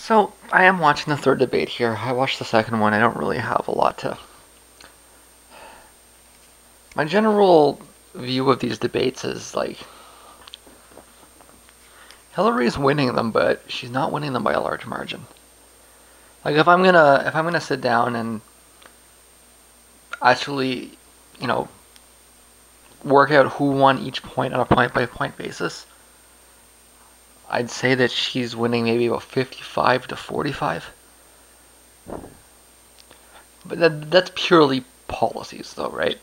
So, I am watching the third debate here. I watched the second one. I don't really have a lot to. My general view of these debates is like Hillary's winning them, but she's not winning them by a large margin. Like if I'm gonna sit down and actually, you know, work out who won each point on a point by point basis, I'd say that she's winning maybe about 55 to 45. But that's purely policies, though, right?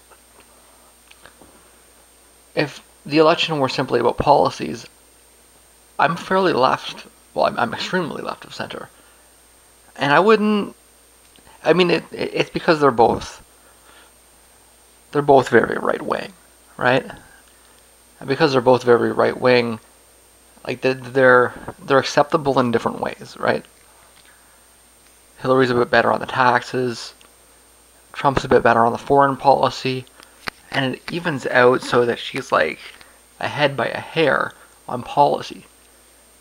If the election were simply about policies, I'm fairly left. Well, I'm extremely left of center, and I wouldn't. I mean, it's because they're both very right wing, right? And because they're both very right wing, like they're acceptable in different ways, right? Hillary's a bit better on the taxes. Trump's a bit better on the foreign policy, and it evens out so that she's like ahead by a hair on policy.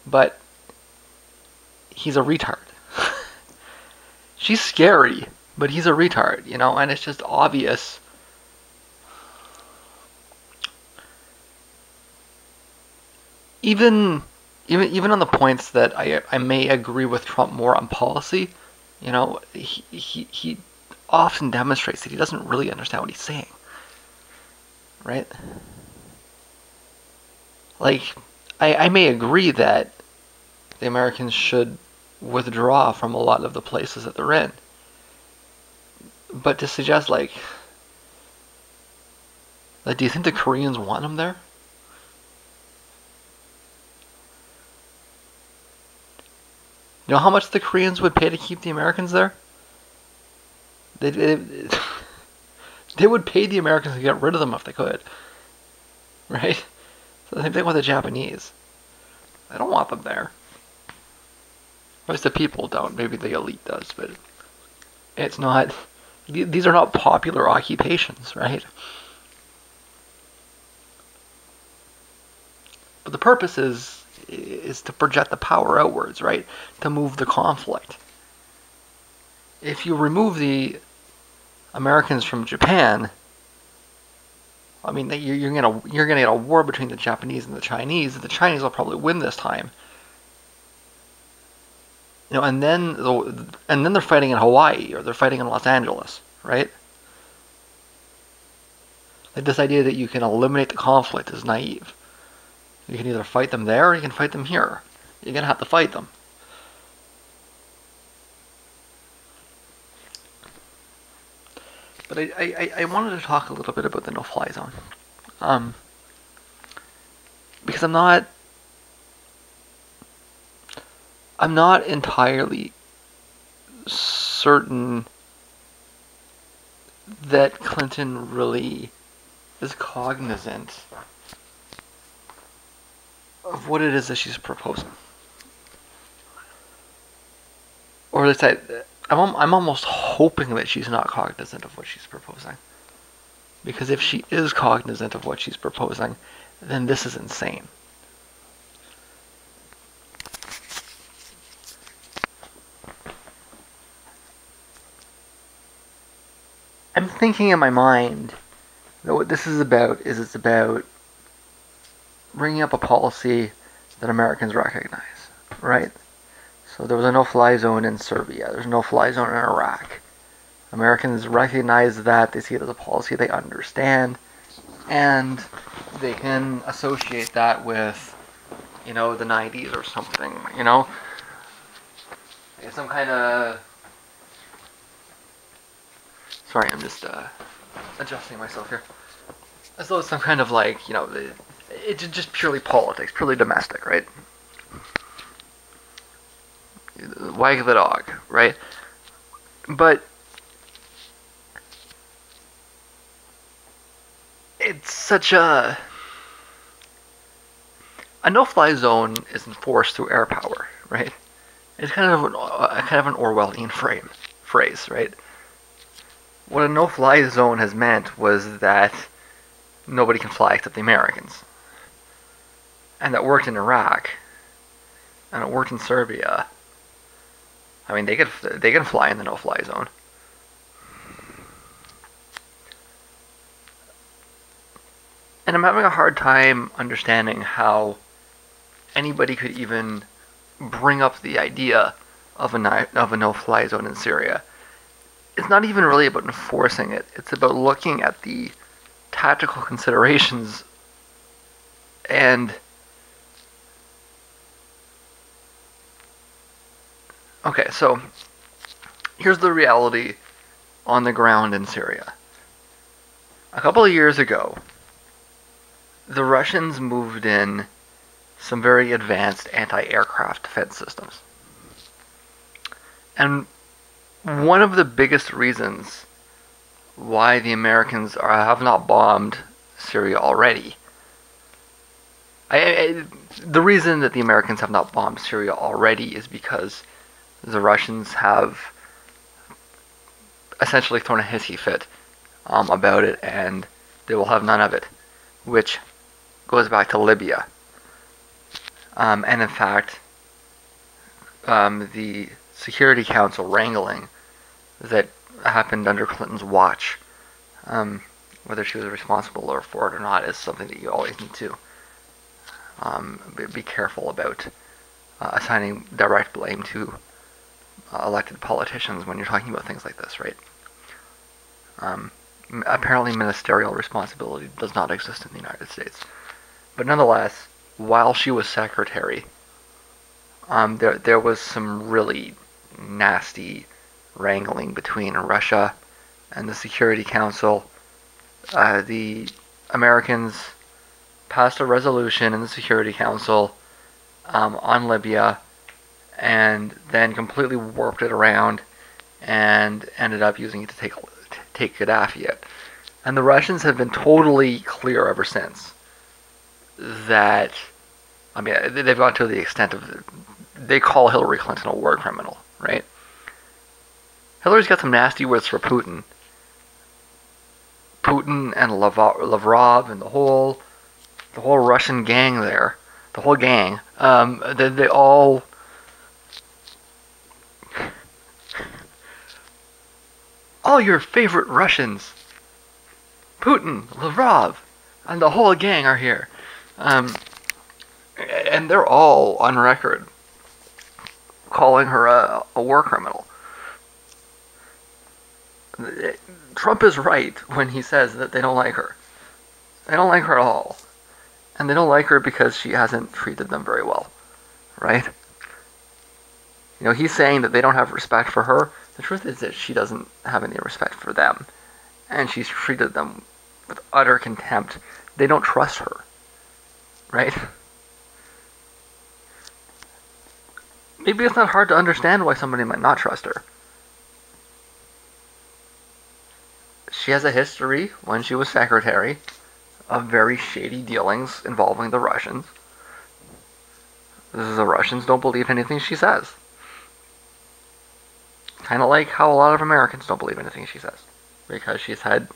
But he's a retard. She's scary, but he's a retard, and it's just obvious. Even on the points that I may agree with Trump more on policy, he often demonstrates that he doesn't really understand what he's saying, right? Like, I may agree that the Americans should withdraw from a lot of the places that they're in, but to suggest do you think the Koreans want them there? You know how much the Koreans would pay to keep the Americans there? They they would pay the Americans to get rid of them if they could, right? So the same thing with the Japanese. I don't want them there. Most of the people don't. Maybe the elite does, but it's not. These are not popular occupations, right? But the purpose is to project the power outwards, right? To move the conflict. If you remove the Americans from Japan, I mean, you're gonna get a war between the Japanese and the Chinese. The Chinese will probably win this time. And then they're fighting in Hawaii or they're fighting in Los Angeles, right? Like this idea that you can eliminate the conflict is naive. You can either fight them there or you can fight them here. You're gonna have to fight them. But I wanted to talk a little bit about the no-fly zone, because I'm not entirely certain that Clinton really is cognizant of what it is that she's proposing, or at least I'm almost hoping that she's not cognizant of what she's proposing. Because if she is cognizant of what she's proposing, then this is insane. I'm thinking in my mind that what this is about is it's about bringing up a policy that Americans recognize, right? So there was a no-fly zone in Serbia. There's a no-fly zone in Iraq. Americans recognize that. They see it as a policy they understand. And they can associate that with, the 90s or something, It's some kind of... Sorry, I'm just adjusting myself here. As though it's some kind of it's just purely politics, purely domestic, right? Wag the dog, right? But it's such a no-fly zone is enforced through air power, right? It's kind of an Orwellian phrase, right? What a no-fly zone has meant was that nobody can fly except the Americans, and that worked in Iraq, and it worked in Serbia. I mean, they can fly in the no-fly zone. And I'm having a hard time understanding how anybody could even bring up the idea of a no-fly zone in Syria. It's not even really about enforcing it. It's about looking at the tactical considerations and okay, so here's the reality on the ground in Syria. A couple of years ago, the Russians moved in some very advanced anti-aircraft defense systems. And one of the biggest reasons why the Americans have not bombed Syria already, the reason that the Americans have not bombed Syria already is because the Russians have essentially thrown a hissy fit about it, and they will have none of it, which goes back to Libya. And in fact, the Security Council wrangling that happened under Clinton's watch, whether she was responsible for it or not, is something that you always need to be careful about assigning direct blame to elected politicians when you're talking about things like this, right? Apparently ministerial responsibility does not exist in the United States. But nonetheless, while she was secretary, there was some really nasty wrangling between Russia and the Security Council. The Americans passed a resolution in the Security Council on Libya, and then completely warped it around and ended up using it to take Gaddafi out. And the Russians have been totally clear ever since that, I mean, they've gone to the extent of, they call Hillary Clinton a war criminal, right? Hillary's got some nasty words for Putin. Putin and Lavrov and the whole Russian gang there, the whole gang, they all your favorite Russians, Putin, Lavrov, and the whole gang are here. And they're all on record calling her a war criminal. Trump is right when he says that they don't like her. They don't like her at all. And they don't like her because she hasn't treated them very well, right? You know, he's saying that they don't have respect for her. The truth is that she doesn't have any respect for them. And she's treated them with utter contempt. They don't trust her, right? Maybe it's not hard to understand why somebody might not trust her. She has a history, when she was secretary, of very shady dealings involving the Russians. The Russians don't believe anything she says. Kind of like how a lot of Americans don't believe anything she says, because she's had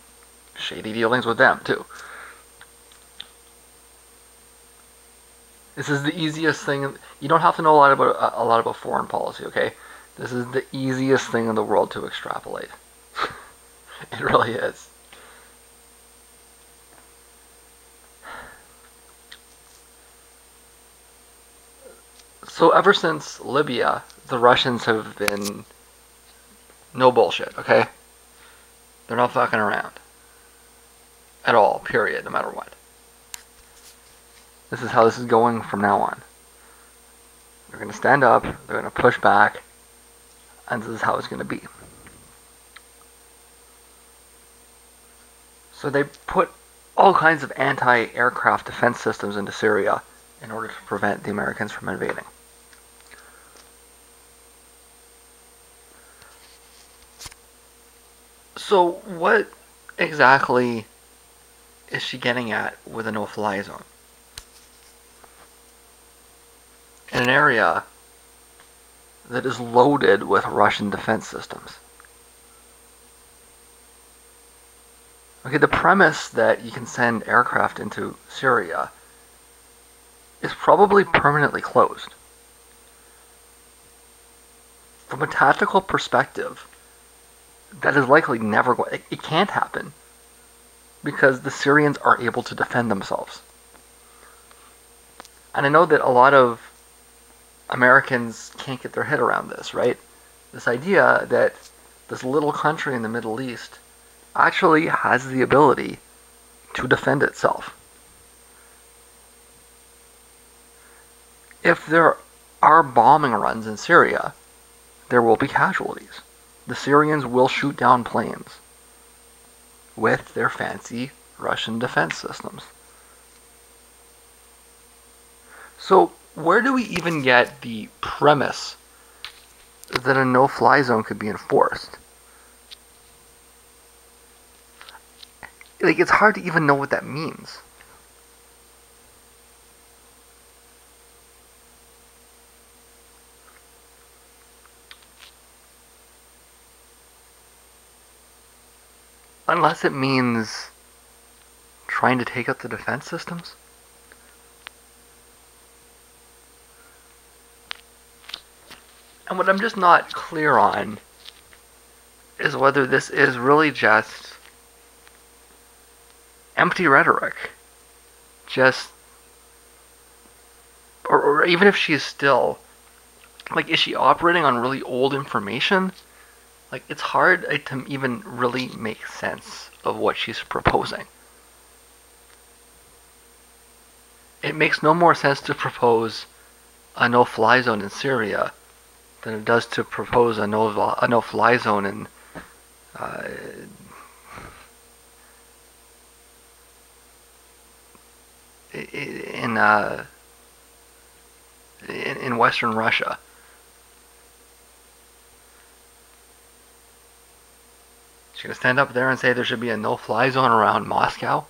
shady dealings with them too. This is the easiest thing. You don't have to know a lot about foreign policy, okay? This is the easiest thing in the world to extrapolate. It really is. So ever since Libya, the Russians have been no bullshit, okay? They're not fucking around. At all, period, no matter what. This is how this is going from now on. They're going to stand up, they're going to push back, and this is how it's going to be. So they put all kinds of anti-aircraft defense systems into Syria in order to prevent the Americans from invading. So what exactly is she getting at with a no-fly zone? In an area that is loaded with Russian defense systems. Okay, the premise that you can send aircraft into Syria is probably permanently closed. from a tactical perspective, that is likely never going. It can't happen because the Syrians are able to defend themselves. And I know that a lot of Americans can't get their head around this, right? This idea that this little country in the Middle East actually has the ability to defend itself. If there are bombing runs in Syria, there will be casualties. The Syrians will shoot down planes with their fancy Russian defense systems. So, where do we even get the premise that a no-fly zone could be enforced? Like, it's hard to even know what that means. Unless it means trying to take out the defense systems? And what I'm just not clear on is whether this is really just empty rhetoric. Just, or even if she's still, like, is she operating on really old information? Like, it's hard to even really make sense of what she's proposing. It makes no more sense to propose a no-fly zone in Syria than it does to propose a no-fly zone in in Western Russia. She's gonna stand up there and say there should be a no-fly zone around Moscow.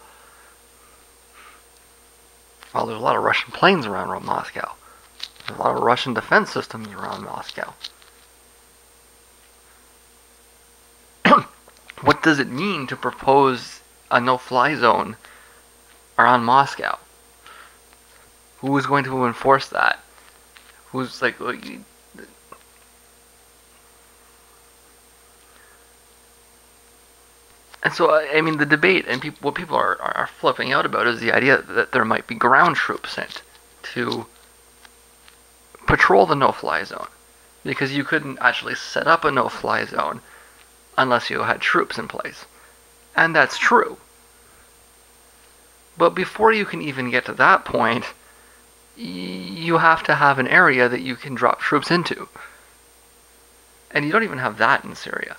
Well, there's a lot of Russian planes around Moscow. There's a lot of Russian defense systems around Moscow. What does it mean to propose a no-fly zone around Moscow? Who is going to enforce that? Who's like... And so, I mean, the debate and what people are flipping out about is the idea that there might be ground troops sent to patrol the no-fly zone. Because you couldn't actually set up a no-fly zone unless you had troops in place. And that's true. But before you can even get to that point, you have to have an area that you can drop troops into. And you don't even have that in Syria.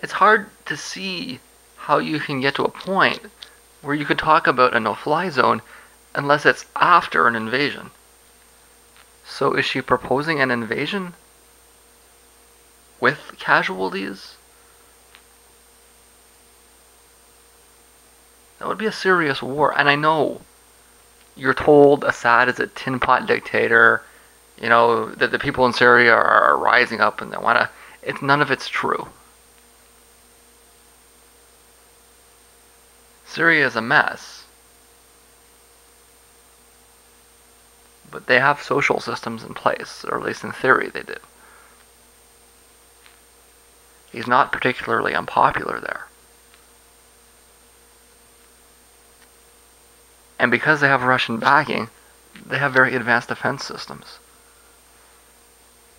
It's hard to see how you can get to a point where you could talk about a no-fly zone unless it's after an invasion. So is she proposing an invasion with casualties? That would be a serious war. And I know you're told Assad is a tin pot dictator, you know, that the people in Syria are rising up and they want to... None of it's true. Syria is a mess. But they have social systems in place, or at least in theory they do. He's not particularly unpopular there. And because they have Russian backing, they have very advanced defense systems.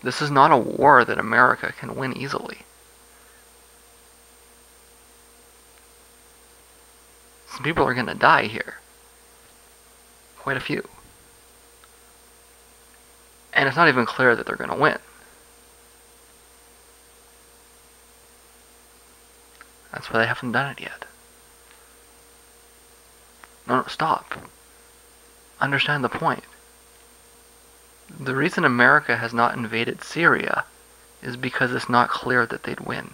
This is not a war that America can win easily. Some people are going to die here. Quite a few. And it's not even clear that they're going to win. That's why they haven't done it yet. No, stop. Understand the point. The reason America has not invaded Syria is because it's not clear that they'd win.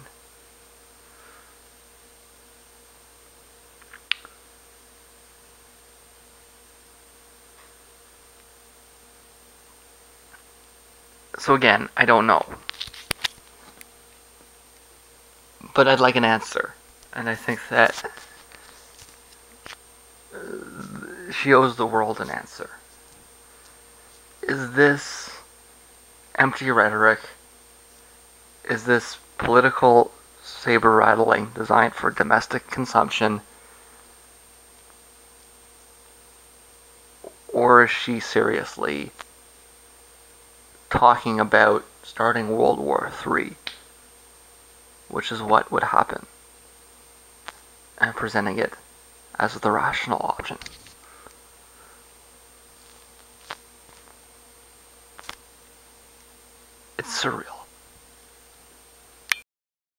So again, I don't know. But I'd like an answer. And I think that she owes the world an answer. Is this empty rhetoric? Is this political saber rattling designed for domestic consumption? Or is she seriously talking about starting World War III, which is what would happen, and presenting it as the rational option? It's surreal.